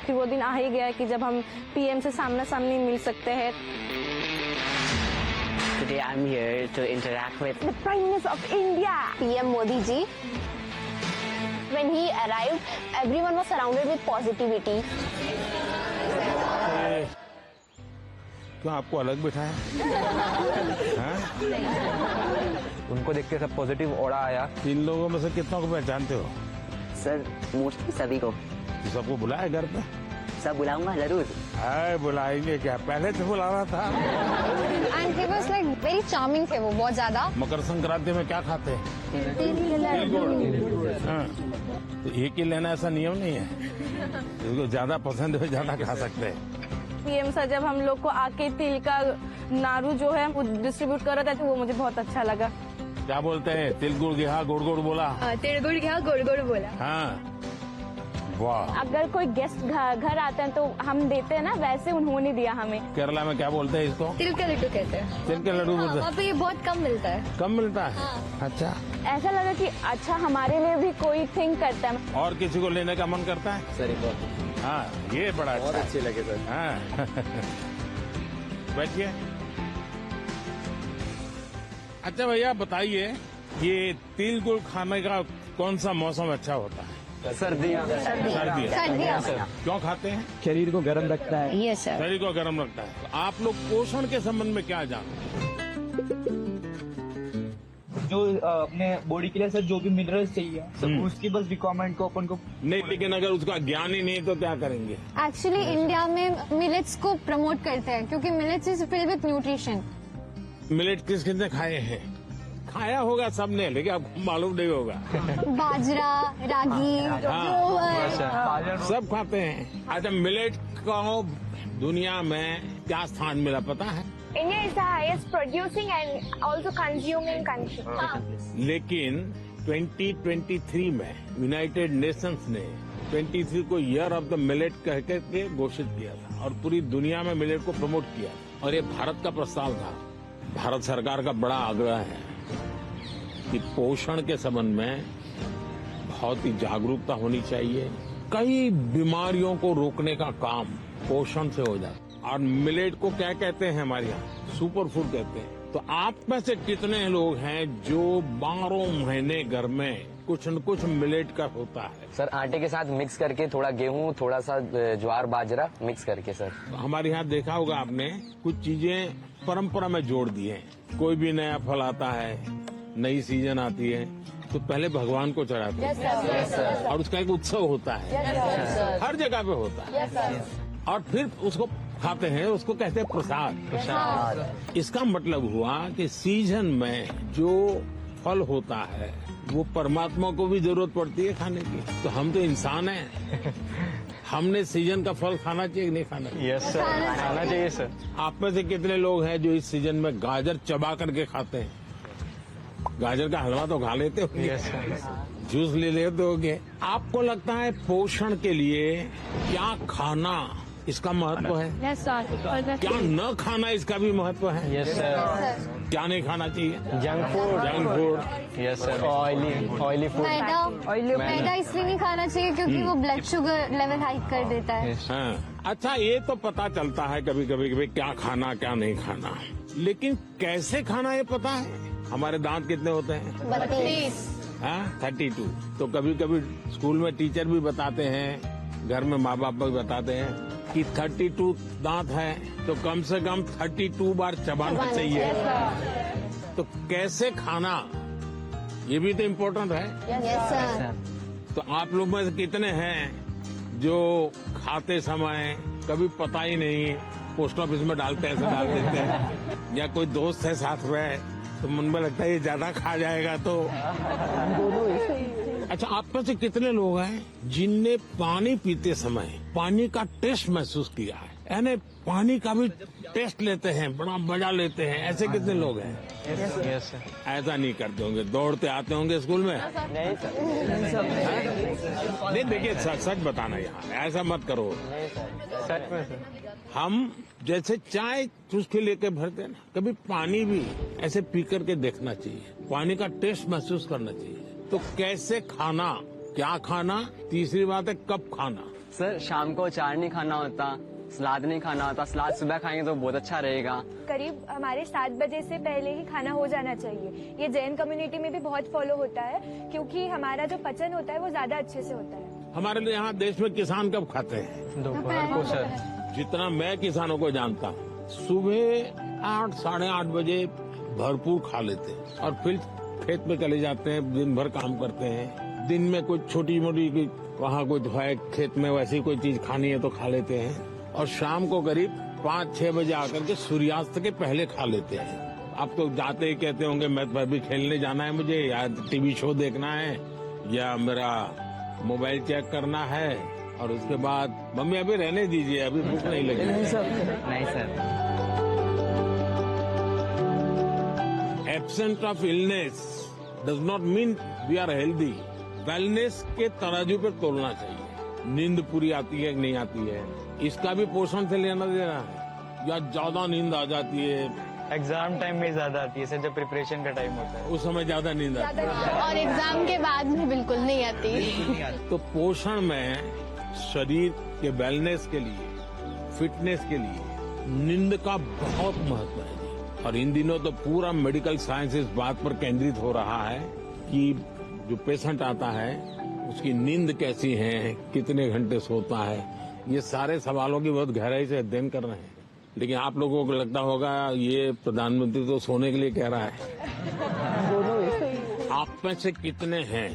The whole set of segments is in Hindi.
आखिर वो दिन आ ही गया है कि जब हम पीएम से सामना सामनी मिल सकते हैं। Today I'm here to interact with The Prime Minister of India, PM Modi ji. When he arrived, everyone was surrounded with positivity. क्यों आपको अलग बिठाया? हाँ? उनको देख के सब पॉजिटिव ऑरा आया। 3 लोगों में से कितनों को पहचानते हो? सर मोस्टली सभी को। तो सबको बुलाया घर पे? सब बुलाऊंगा जरूर। हाय बुलाएंगे क्या, पहले से बुलाना था। And he was like very charming थे वो बहुत ज्यादा। मकर संक्रांति में क्या खाते हैं? तिल गुड़। हाँ, तो एक ही लेना ऐसा नियम नहीं है, जिसको ज्यादा पसंद है ज्यादा खा सकते हैं। पीएम सर जब हम लोग को आके तिल का नारू जो है वो डिस्ट्रीब्यूट कर रहे थे तो वो मुझे बहुत अच्छा लगा। क्या बोलते हैं? तिल गुड़ गया गुड़ गुड़ बोला। तिल गुड़ गया गुड़ गुड़ बोला। हाँ, वाह। अगर कोई गेस्ट घर आते हैं तो हम देते हैं ना, वैसे उन्होंने दिया हमें। केरला में क्या बोलते हैं इसको? तिल का लड्डू कहते हैं। तिल के लड्डू बोलते हैं। वहाँ पे ये बहुत कम मिलता है। कम मिलता है? अच्छा। ऐसा लगा कि अच्छा हमारे लिए भी कोई थिंक करता है। और किसी को लेने का मन करता है? सर बहुत हाँ, ये बड़ा बहुत अच्छा। अच्छे लगे सर। हाँ। बैठिए। अच्छा भैया बताइए, ये तिल गुड़ खाने का कौन सा मौसम अच्छा होता है? सर्दियाँ। सर्दियाँ। सर क्यों खाते हैं? शरीर को गर्म रखता है। Yes sir. शरीर को गर्म रखता है। तो आप लोग पोषण के संबंध में क्या जानते हैं? जो अपने बॉडी के लिए सर जो भी मिनरल्स चाहिए सब उसकी बस रिक्वायरमेंट को अपन को नहीं, लेकिन अगर उसका ज्ञान ही नहीं तो क्या करेंगे? एक्चुअली इंडिया में मिलेट्स को प्रमोट करते हैं क्योंकि millets is filled with nutrition. Millet किस किसने खाए हैं? खाया होगा सबने, लेकिन आपको मालूम नहीं होगा। बाजरा, रागी, हाँ, सब खाते हैं। अच्छा, मिलेट को दुनिया में क्या स्थान मिला पता है? India is the highest producing and also consuming country. लेकिन 2023 में यूनाइटेड नेशंस ने 23 को ईयर ऑफ द मिलेट कह के घोषित किया था और पूरी दुनिया में मिलेट को प्रमोट किया और ये भारत का प्रस्ताव था। भारत सरकार का बड़ा आग्रह है कि पोषण के संबंध में बहुत ही जागरूकता होनी चाहिए। कई बीमारियों को रोकने का काम पोषण से हो जाता है। और मिलेट को क्या कहते हैं हमारे यहाँ? सुपर फूड कहते हैं। तो आप में से कितने लोग हैं जो 12 महीने घर में कुछ न कुछ मिलेट का होता है? सर आटे के साथ मिक्स करके थोड़ा गेहूं, थोड़ा सा ज्वार बाजरा मिक्स करके सर। हमारे यहाँ देखा होगा आपने, कुछ चीजें परंपरा में जोड़ दी हैं। कोई भी नया फल आता है, नई सीजन आती है, तो पहले भगवान को चढ़ाते हैं और उसका एक उत्सव होता है। हर जगह पे होता है और फिर उसको खाते हैं, उसको कहते हैं प्रसाद। इसका मतलब हुआ कि सीजन में जो फल होता है वो परमात्मा को भी जरूरत पड़ती है खाने की। तो हम तो इंसान हैं, हमने सीजन का फल खाना चाहिए कि नहीं खाना चाहिए? यस सर, खाना चाहिए सर। आप में से कितने लोग हैं जो इस सीजन में गाजर चबा करके खाते हैं? गाजर का हलवा तो खा लेते होंगे। Yes sir. जूस ले लेते होंगे। आपको लगता है पोषण के लिए क्या खाना इसका महत्व है? Yes sir. क्या न खाना इसका भी महत्व है? Yes sir. क्या नहीं खाना चाहिए? Junk food. Junk food. Yes sir. Oily food. मैदा इसलिए नहीं खाना चाहिए क्योंकि वो ब्लड शुगर लेवल हाई कर देता है। हाँ, अच्छा ये तो पता चलता है कभी कभी कि भाई क्या खाना क्या नहीं खाना, लेकिन कैसे खाना ये पता है? हमारे दांत कितने होते हैं? 32। हाँ, 32। तो कभी कभी स्कूल में टीचर भी बताते हैं, घर में माँ बाप भी बताते हैं कि 32 दांत है तो कम से कम 32 बार चबाना चाहिए। तो कैसे खाना, ये भी तो इम्पोर्टेंट है। Yes sir. तो आप लोग में से कितने हैं जो खाते समय कभी पता ही नहीं, पोस्ट ऑफिस में डालते ऐसे डाल देते हैं, या कोई दोस्त है साथ में तो मन में लगता है ये ज्यादा खा जाएगा तो। अच्छा, आप में से कितने लोग हैं जिनने पानी पीते समय पानी का टेस्ट महसूस किया है? यानी पानी का भी टेस्ट लेते हैं, बड़ा मजा लेते हैं, ऐसे कितने लोग हैं? Yes sir. ऐसा नहीं करते होंगे, दौड़ते आते होंगे स्कूल में? नहीं सर। नहीं, देखिए सच बताना यहाँ, ऐसा मत करो। सच में सर। हम जैसे चाय चुस्की लेके भरते ना, कभी पानी भी ऐसे पी करके देखना चाहिए, पानी का टेस्ट महसूस करना चाहिए। तो कैसे खाना, क्या खाना, तीसरी बात है कब खाना। सर शाम को अचार नहीं खाना होता, सलाद नहीं खाना होता। सलाद सुबह खाएंगे तो बहुत अच्छा रहेगा। करीब हमारे 7 बजे से पहले ही खाना हो जाना चाहिए। ये जैन कम्युनिटी में भी बहुत फॉलो होता है, क्योंकि हमारा जो पचन होता है वो ज्यादा अच्छे से होता है। हमारे लिए यहाँ देश में किसान कब खाते हैं? दोपहर को सर। जितना मैं किसानों को जानता हूँ, सुबह 8 साढ़े 8 बजे भरपूर खा लेते हैं और फिर खेत में चले जाते हैं, दिन भर काम करते हैं। दिन में कुछ छोटी मोटी वहाँ कुछ है खेत में, वैसी कोई चीज खानी है तो खा लेते हैं और शाम को करीब 5-6 बजे आकर के सूर्यास्त के पहले खा लेते हैं। आप तो जाते ही कहते होंगे मैं तो अभी खेलने जाना है मुझे, या टीवी शो देखना है, या मेरा मोबाइल चेक करना है, और उसके बाद मम्मी अभी रहने दीजिए, अभी भूख नहीं लगी। नहीं sir. Absent of illness does not mean we are healthy. Wellness के तराजू पे तोलना चाहिए। नींद पूरी आती है कि नहीं आती है, इसका भी पोषण से लेना देना है, या ज्यादा नींद आ जाती है। एग्जाम टाइम में ज्यादा आती है सर, जब प्रिपरेशन का टाइम होता है उस समय ज्यादा नींद आती है और एग्जाम के बाद में बिल्कुल नहीं आती। तो पोषण में शरीर के वेलनेस के लिए, फिटनेस के लिए नींद का बहुत महत्व है जी। और इन दिनों तो पूरा मेडिकल साइंस इस बात पर केंद्रित हो रहा है कि जो पेशेंट आता है उसकी नींद कैसी है, कितने घंटे सोता है, ये सारे सवालों की बहुत गहराई से अध्ययन कर रहे हैं। लेकिन आप लोगों को लगता होगा ये प्रधानमंत्री तो सोने के लिए कह रहा है। आप में से कितने हैं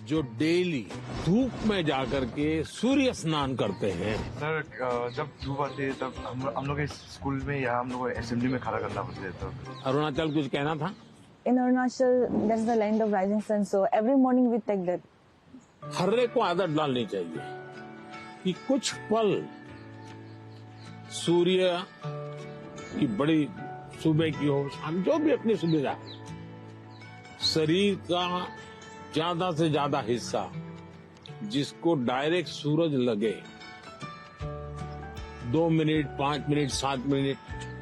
जो डेली धूप में जाकर के सूर्य स्नान करते हैं? सर जब धूप आती है तब हम लोग स्कूल में या हम लोग असेंबली में खड़ा करना पड़ता है। तब अरुणाचल कुछ कहना था? In Arunachal, that's the land of rising sun. So every morning we take that. हर एक को आदत डालनी चाहिए कि कुछ पल सूर्य की बड़ी सुबह की हो, शाम, जो भी अपनी सुविधा, शरीर का ज्यादा से ज्यादा हिस्सा जिसको डायरेक्ट सूरज लगे, 2 मिनट, 5 मिनट, 7 मिनट,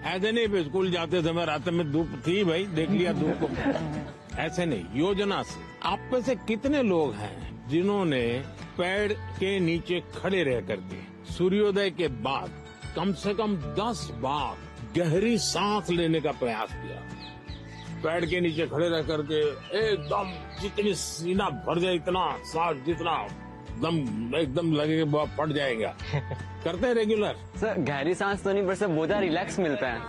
ऐसे नहीं स्कूल जाते समय रात में धूप थी भाई देख लिया धूप को, ऐसे नहीं, योजना से। आप में से कितने लोग हैं जिन्होंने पेड़ के नीचे खड़े रह करके सूर्योदय के बाद कम से कम 10 बार गहरी सांस लेने का प्रयास किया? पेड़ के नीचे खड़े रह करके एकदम जितनी सीना भर जाए, इतना सांस जितना दम एकदम लगे कि फट जाएगा, करते हैं रेगुलर? सर गहरी सांस तो नहीं, पर सर बहुत रिलैक्स मिलता है।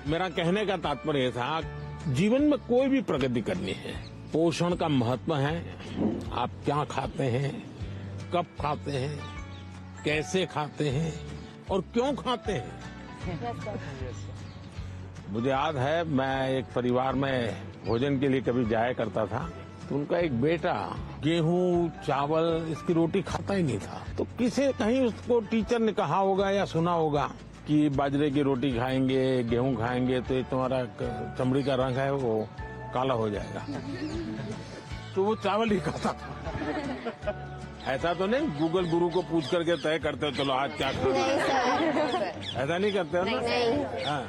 मेरा कहने का तात्पर्य था, जीवन में कोई भी प्रगति करनी है, पोषण का महत्व है। आप क्या खाते हैं, कब खाते हैं, कैसे खाते हैं और क्यों खाते हैं। मुझे याद है मैं एक परिवार में भोजन के लिए कभी जाया करता था, तो उनका एक बेटा गेहूं चावल इसकी रोटी खाता ही नहीं था। तो किसी कहीं उसको टीचर ने कहा होगा या सुना होगा कि बाजरे की रोटी खाएंगे, गेहूं खाएंगे तो ये तुम्हारा चमड़ी का रंग है वो काला हो जाएगा। तो वो चावल ही खाता था। ऐसा तो नहीं गूगल गुरु को पूछ करके तय करते हो चलो आज क्या खाना है, ऐसा नहीं करते हो ना? हाँ।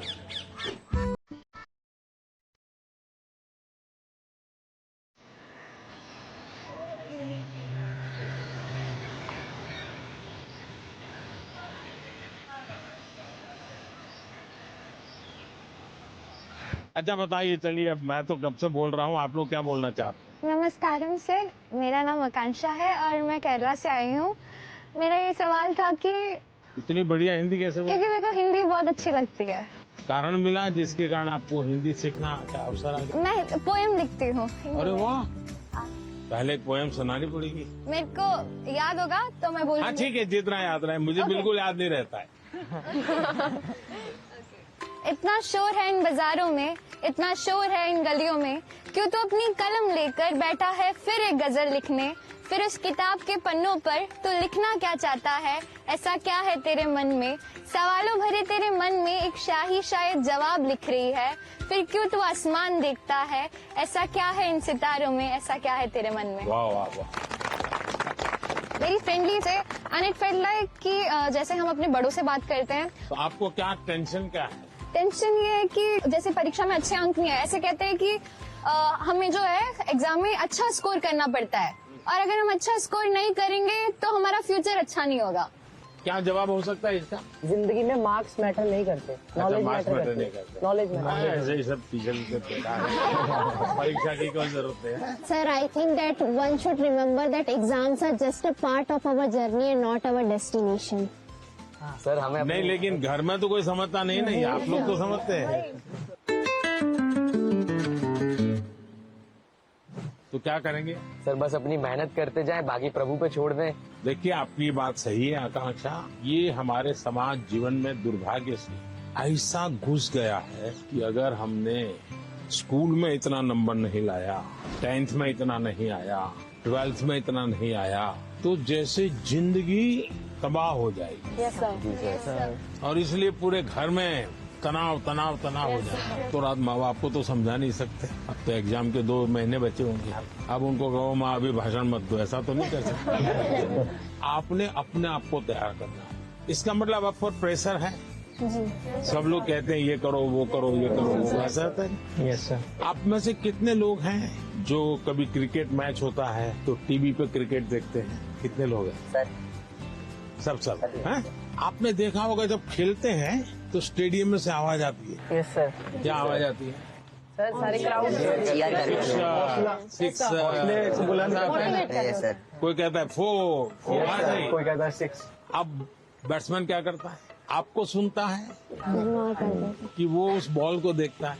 अच्छा बताइए, चलिए अब मैं तो कब से बोल रहा हूँ, आप लोग क्या बोलना चाहते हैं? नमस्कारम सर, मेरा नाम आकांक्षा है और मैं केरला से आई हूँ। मेरा ये सवाल था कि इतनी बढ़िया हिंदी कैसे बोल? क्योंकि मेरे को हिंदी बहुत अच्छी लगती है। कारण मिला जिसके कारण आपको हिंदी सीखना का अवसर आ गया? मैं पोएम लिखती हूँ। अरे वाह, पहले एक पोएम सुनानी पड़ेगी। मेरे को याद होगा तो मैं बोलूँगी। हाँ ठीक है, जितना याद रहे, मुझे बिल्कुल याद नहीं रहता है। इतना शोर है इन बाजारों में, इतना शोर है इन गलियों में, क्यों तो अपनी कलम लेकर बैठा है फिर एक गजल लिखने। फिर उस किताब के पन्नों पर तो लिखना क्या चाहता है, ऐसा क्या है तेरे मन में। सवालों भरे तेरे मन में एक शाही शायद जवाब लिख रही है। फिर क्यों तू आसमान देखता है, ऐसा क्या है इन सितारों में, ऐसा क्या है तेरे मन में। वाह वाह वाह। वेरी फ्रेंडली से एंड इट फेल्ट लाइक कि जैसे हम अपने बड़ों से बात करते हैं। तो आपको क्या टेंशन क्या है? टेंशन ये है कि जैसे परीक्षा में अच्छे अंक नहीं है, ऐसे कहते हैं कि हमें जो है एग्जाम में अच्छा स्कोर करना पड़ता है, और अगर हम अच्छा स्कोर नहीं करेंगे तो हमारा फ्यूचर अच्छा नहीं होगा। क्या जवाब हो सकता है इसका? जिंदगी में मार्क्स मैटर नहीं करते, नॉलेज मार्क्स मैटर मैटर नहीं करते, करते। Knowledge matter. ऐसे ही सब टीचर परीक्षा की कौन जरूरत है? Sir, I think that one should remember that exams are just a part of our journey and not our destination. Sir हमें नहीं, लेकिन घर में तो कोई समझता नहीं, आप लोग तो समझते हैं। तो क्या करेंगे? सर बस अपनी मेहनत करते जाएं, बाकी प्रभु पे छोड़ दें। देखिए, आपकी बात सही है आकांक्षा। ये हमारे समाज जीवन में दुर्भाग्य से ऐसा घुस गया है कि अगर हमने स्कूल में इतना नंबर नहीं लाया, 10th में इतना नहीं आया, 12th में इतना नहीं आया, तो जैसे जिंदगी तबाह हो जाएगी। Yes sir. और इसलिए पूरे घर में तनाव तनाव तनाव हो जाए। तो रात माँ बाप को तो समझा नहीं सकते। अब तो एग्जाम के 2 महीने बचे होंगे, अब उनको कहो माँ अभी भाषण मत दो, ऐसा तो नहीं कर सकते। आपने अपने आप को तैयार करना। इसका मतलब आप पर प्रेशर है। सब लोग कहते हैं ये करो वो करो ये करो वो, ऐसा होता है। Yes sir. आप में से कितने लोग हैं जो कभी क्रिकेट मैच होता है तो टीवी पे क्रिकेट देखते हैं? कितने लोग हैं? सर सब हैं? आपने देखा होगा जब खेलते हैं तो स्टेडियम में से आवाज आती है। Yes sir. क्या आवाज आती है? सर सारे क्राउड सिक्स, सर। कोई कहता है 4, कोई कहता है 6। अब बैट्समैन क्या करता है? आपको सुनता है कि वो उस बॉल को देखता है?